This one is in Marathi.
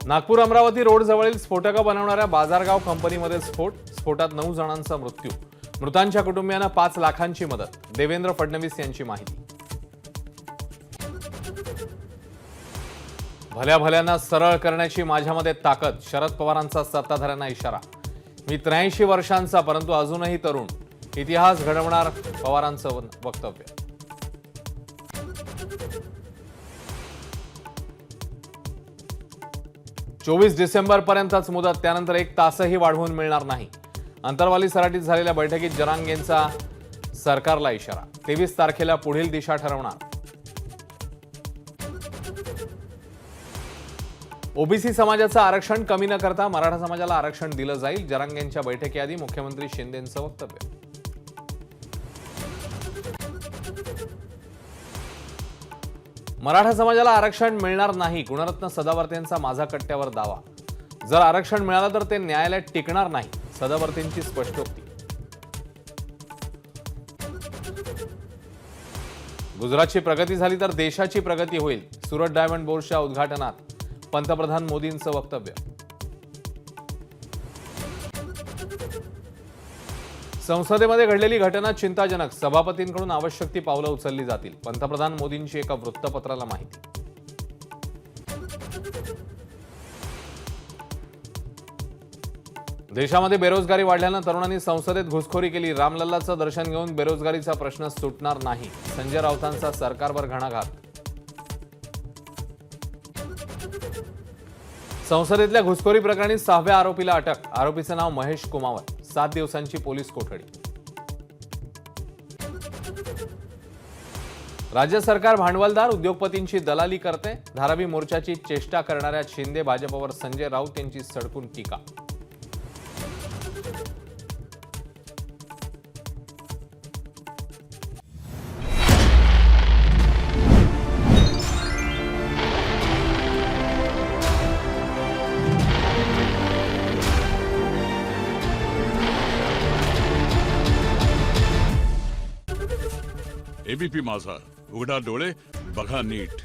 नागपूर अमरावती रोड जवळील स्फोटकं बनवणाऱ्या बाजारगाव कंपनीमध्ये स्फोटात 9 जणांचा मृत्यू. मृतांच्या कुटुंबियांना 5 लाखांची मदत. देवेंद्र फडणवीस यांची माहिती. भल्या भल्यांना सरळ करण्याची माझ्यामध्ये ताकद. शरद पवारांचा सत्ताधाऱ्यांना इशारा. मी 83 वर्षांचा परंतु अजूनही तरुण. इतिहास घडवणार पवारांचं वक्तव्य. 24 डिसेंबरपर्यंतच मुदत, त्यानंतर 1 तासही वाढवून मिळणार नाही. अंतरवाली सराटीत झालेल्या बैठकीत जरांगेंचा सरकारला इशारा. 23 तारखेला पुढील दिशा ठरवणार. ओबीसी समाजाचं आरक्षण कमी न करता मराठा समाजाला आरक्षण दिलं जाईल. जरांगेंच्या बैठकीआधी मुख्यमंत्री शिंदेंचं वक्तव्य. मराठा समाजाला आरक्षण मिळणार नाही. गुणरत्न सदावर्तेंचा माझा कट्ट्यावर दावा. जर आरक्षण मिळालं तर ते न्यायालयात टिकणार नाही. सदावर्तेंची स्पष्टोक्ती. गुजरातची प्रगती झाली तर देशाची प्रगती होईल. सुरत डायमंड बोर्डच्या उद्घाटनात पंतप्रधान मोदींचं वक्तव्य. संसदेमध्ये घडलेली घटना चिंताजनक. सभापतींकडून आवश्यक ती पावलं उचलली जातील. पंतप्रधान मोदींची एका वृत्तपत्राला माहिती. देशामध्ये बेरोजगारी वाढल्यानं तरुणांनी संसदेत घुसखोरी केली. रामलल्लाचं दर्शन घेऊन बेरोजगारीचा प्रश्न सुटणार नाही. संजय राऊतांचा सरकारवर घणाघात. संसदेतल्या घुसखोरी प्रकरणी 6व्या आरोपीला अटक. आरोपीचं नाव महेश कुमावत. 7 दिवसांची पोलीस कोठडी. राज्य सरकार भांडवलदार उद्योगपतींची दलाली करते. धारावी मोर्चाची चेष्टा करणाऱ्या शिंदे भाजपवर संजय राऊत यांची सडकून टीका. एबीपी माझा, उघडा डोळे बघा नीट.